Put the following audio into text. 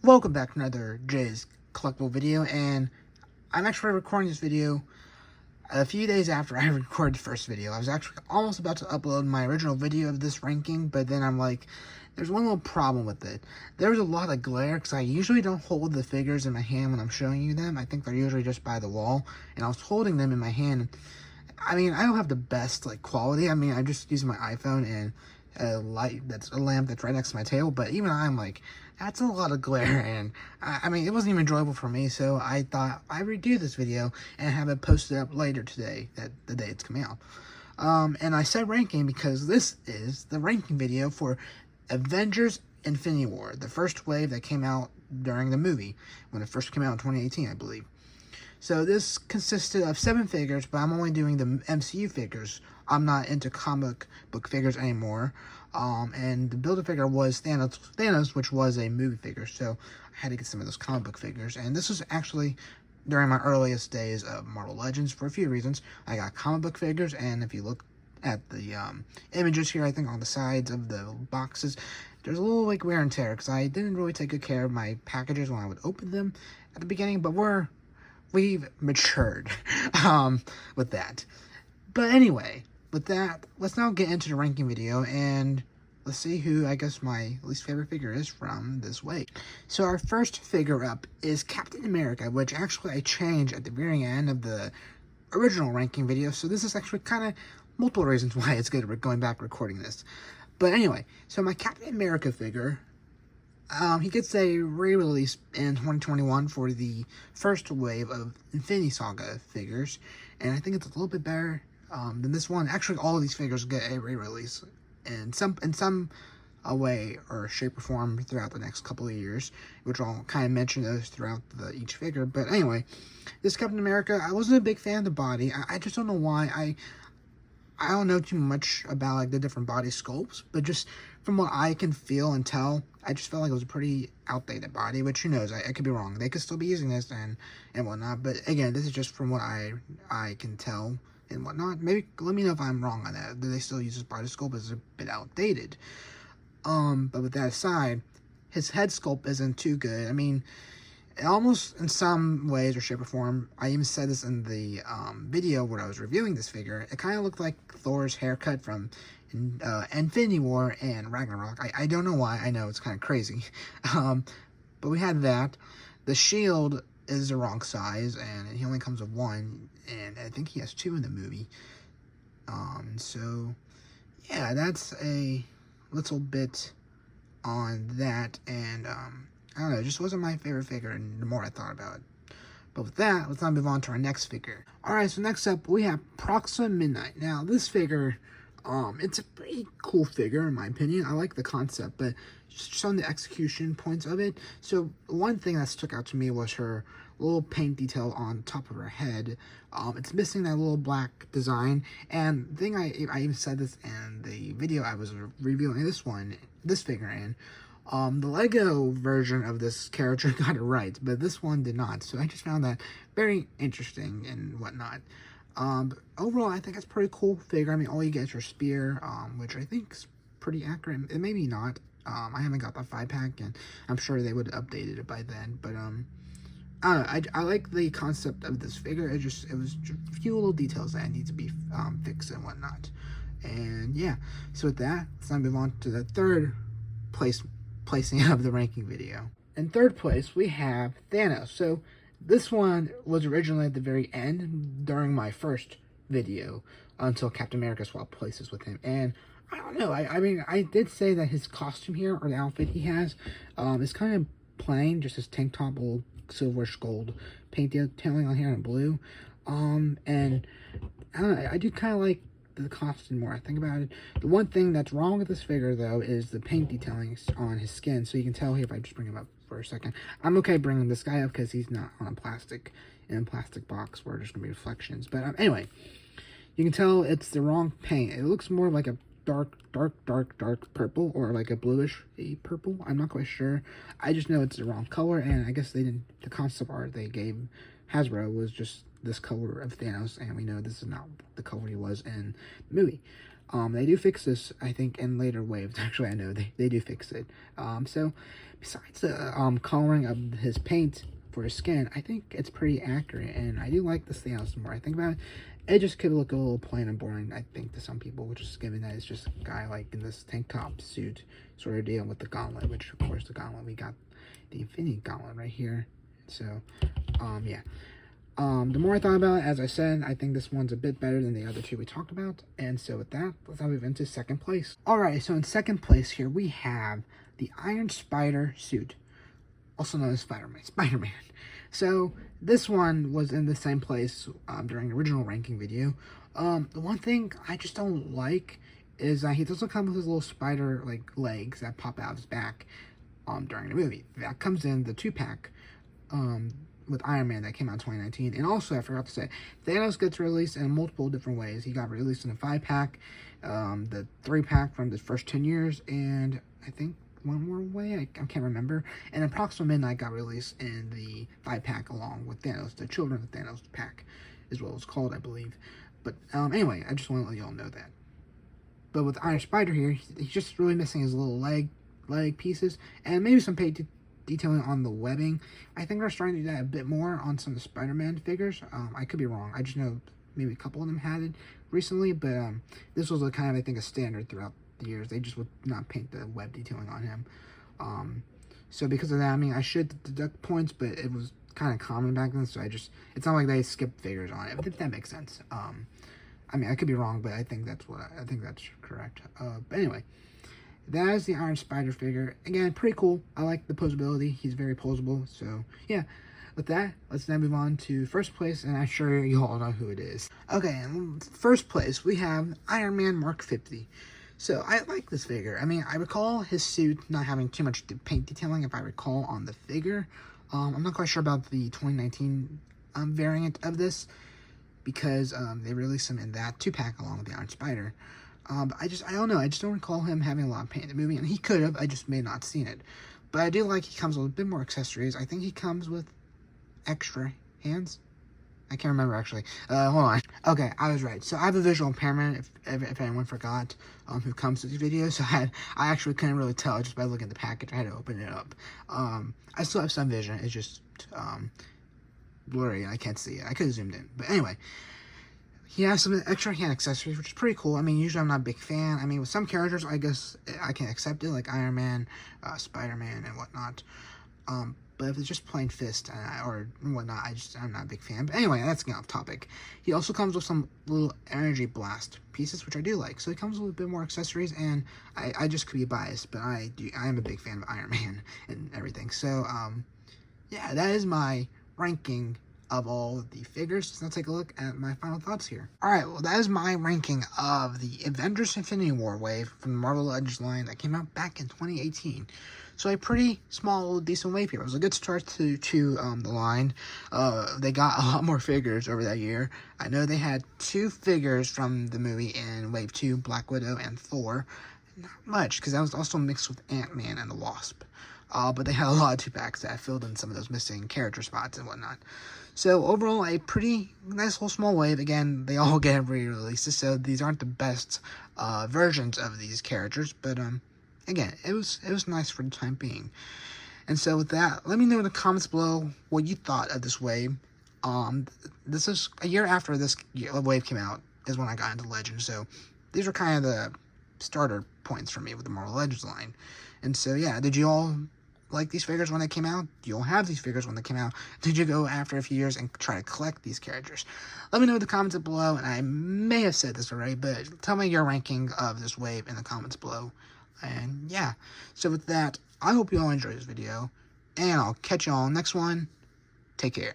Welcome back to another Jay's collectible video, and I'm actually recording this video a few days after I recorded the first video. I was actually almost about to upload my original video of this ranking, but then I'm like, there's one little problem with it. There's a lot of glare, because I usually don't hold the figures in my hand when I'm showing you them. I think they're usually just by the wall, and I was holding them in my hand. I mean, I don't have the best, quality. I mean, I'm just using my iPhone and a lamp that's right next to my table, but even I'm like, that's a lot of glare, and I mean, it wasn't even enjoyable for me, so I thought I'd redo this video and have it posted up later today, the day it's coming out. And I said ranking because this is the ranking video for Avengers Infinity War, the first wave that came out during the movie, when it first came out in 2018, I believe. So this consisted of 7 figures, but I'm only doing the MCU figures. I'm not into comic book figures anymore. And the Build-A-Figure was Thanos, which was a movie figure, so I had to get some of those comic book figures. And this was actually during my earliest days of Marvel Legends for a few reasons. I got comic book figures, and if you look at the images here, I think on the sides of the boxes, there's a little wear and tear, because I didn't really take good care of my packages when I would open them at the beginning, but we've matured with that. But anyway, with that, let's now get into the ranking video, and let's see who I guess my least favorite figure is from this wave. So our first figure up is Captain America, which actually I changed at the very end of the original ranking video, so this is actually kind of multiple reasons why it's good going back recording this. But anyway, so my Captain America figure, he gets a re-release in 2021 for the first wave of Infinity Saga figures, and I think it's a little bit better than this one. Actually, all of these figures get a re-release in some way or shape or form throughout the next couple of years, which I'll kind of mention those throughout each figure. But anyway, this Captain America, I wasn't a big fan of the body. I just don't know why. I don't know too much about the different body sculpts, but just from what I can feel and tell, I just felt like it was a pretty outdated body, which who knows, I could be wrong. They could still be using this and whatnot, but again, this is just from what I can tell and whatnot. Maybe let me know if I'm wrong on that. Do they still use this body sculpt? It's a bit outdated. But with that aside, his head sculpt isn't too good. I mean, almost in some ways or shape or form, I even said this in the video where I was reviewing this figure, it kind of looked like Thor's haircut from Infinity War and Ragnarok. I don't know why. I know it's kind of crazy. But we had that. The shield is the wrong size, and he only comes with 1, and I think he has 2 in the movie. So yeah, that's a little bit on that, and I don't know, it just wasn't my favorite figure, and the more I thought about it. But with that, let's now move on to our next figure. Alright, so next up, we have Proxima Midnight. Now, this figure, it's a pretty cool figure, in my opinion. I like the concept, but just on the execution points of it. So, one thing that stuck out to me was her little paint detail on top of her head. It's missing that little black design, and the thing I even said this in the video I was reviewing this figure in, the Lego version of this character got it right, but this one did not, so I just found that very interesting and whatnot. But overall, I think it's a pretty cool figure. I mean, all you get is your spear, which I think is pretty accurate. It maybe not. I haven't got the 5-pack, and I'm sure they would have updated it by then, but, I don't know, I like the concept of this figure. It was just a few little details that need to be fixed and whatnot. And yeah, so with that, let's now move on to the third placing of the ranking video. In third place, we have Thanos. So this one was originally at the very end during my first video until Captain America swapped places with him. And I don't know, I mean, I did say that his costume here, or the outfit he has, is kind of plain, just his tank top, old silverish gold paint detailing on here in blue. And I don't know, I do kind of like the costume more I think about it. The one thing that's wrong with this figure, though, is the paint detailing on his skin. So you can tell here if I just bring him up for a second. I'm okay bringing this guy up because he's not on a plastic box where there's gonna be reflections. But anyway, you can tell it's the wrong paint. It looks more like a dark purple, or like a bluish purple. I'm not quite sure. I just know it's the wrong color, and I guess they didn't. The concept art they gave Hasbro was just this color of Thanos, and we know this is not the color he was in the movie. They do fix this, I think, in later waves. Actually, I know they do fix it. So besides the coloring of his paint for his skin, I think it's pretty accurate, and I do like this thing out. The more I think about it, it just could look a little plain and boring, I think, to some people, which is given that it's just a guy like in this tank top suit sort of deal with the gauntlet, which of course the gauntlet, we got the Infinity Gauntlet right here. So yeah. The more I thought about it, as I said, I think this one's a bit better than the other two we talked about. And so with that, let's now move into second place. Alright, so in second place here, we have the Iron Spider suit, also known as Spider-Man. So this one was in the same place during the original ranking video. The one thing I just don't like is that he doesn't come with his little spider like legs that pop out of his back during the movie. That comes in the 2-pack with Iron Man that came out in 2019. And also, I forgot to say, Thanos gets released in multiple different ways. He got released in a 5-pack, the 3-pack from the first 10 years, and I think one more way, I can't remember. And Approximate Midnight got released in the 5-pack along with Thanos, the Children of Thanos pack is what it was called, I believe. But anyway, I just want to let y'all know that. But with Iron Spider here, he's just really missing his little leg pieces, and maybe some paint detailing on the webbing. I think they're starting to do that a bit more on some of the Spider-Man figures. I could be wrong. I just know maybe a couple of them had it recently, but this was a kind of, I think, a standard throughout the years. They just would not paint the web detailing on him. So because of that, I mean, I should deduct points, but it was kind of common back then, so it's not like they skipped figures on it, if that makes sense. I mean, I could be wrong, but I think that's correct. But anyway, that is the Iron Spider figure. Again, pretty cool. I like the posability. He's very posable. So, yeah. With that, let's now move on to first place, and I'm sure you all know who it is. Okay, in first place, we have Iron Man Mark 50. So, I like this figure. I mean, I recall his suit not having too much paint detailing, if I recall, on the figure. I'm not quite sure about the 2019 variant of this, because they released him in that 2-pack along with the Iron Spider. But I don't know, I just don't recall him having a lot of paint in the movie, and he could have, I just may not seen it. But I do like he comes with a bit more accessories. I think he comes with extra hands. I can't remember, actually. Hold on. Okay, I was right. So I have a visual impairment, if anyone forgot, who comes to these videos. So I actually couldn't really tell just by looking at the package. I had to open it up. I still have some vision. It's just blurry and I can't see it. I could have zoomed in. But anyway, he has some extra hand accessories, which is pretty cool. I mean, usually I'm not a big fan. I mean, with some characters, I guess I can accept it, like Iron Man, Spider-Man, and whatnot. But if it's just plain fist or whatnot, I'm not a big fan. But anyway, that's getting off topic. He also comes with some little energy blast pieces, which I do like. So he comes with a bit more accessories, and I just could be biased, but I am a big fan of Iron Man and everything. So yeah, that is my ranking of all of the figures. Let's now take a look at my final thoughts here. Alright, well, that is my ranking of the Avengers Infinity War wave from the Marvel Legends line that came out back in 2018. So a pretty small, decent wave here. It was a good start to the line. They got a lot more figures over that year. I know they had 2 figures from the movie in Wave 2, Black Widow and Thor. Not much, because that was also mixed with Ant-Man and the Wasp. But they had a lot of 2-packs that filled in some of those missing character spots and whatnot. So overall, a pretty nice little small wave. Again, they all get re-releases, so these aren't the best versions of these characters. But again, it was nice for the time being. And so with that, let me know in the comments below what you thought of this wave. This is a year after this wave came out is when I got into Legends. So these were kind of the starter points for me with the Marvel Legends line. And so yeah, did you all like these figures when they came out? Do you all have these figures when they came out? Did you go after a few years and try to collect these characters? Let me know in the comments below, and I may have said this already, but tell me your ranking of this wave in the comments below. And yeah, so with that, I hope you all enjoyed this video, and I'll catch you all next one. Take care.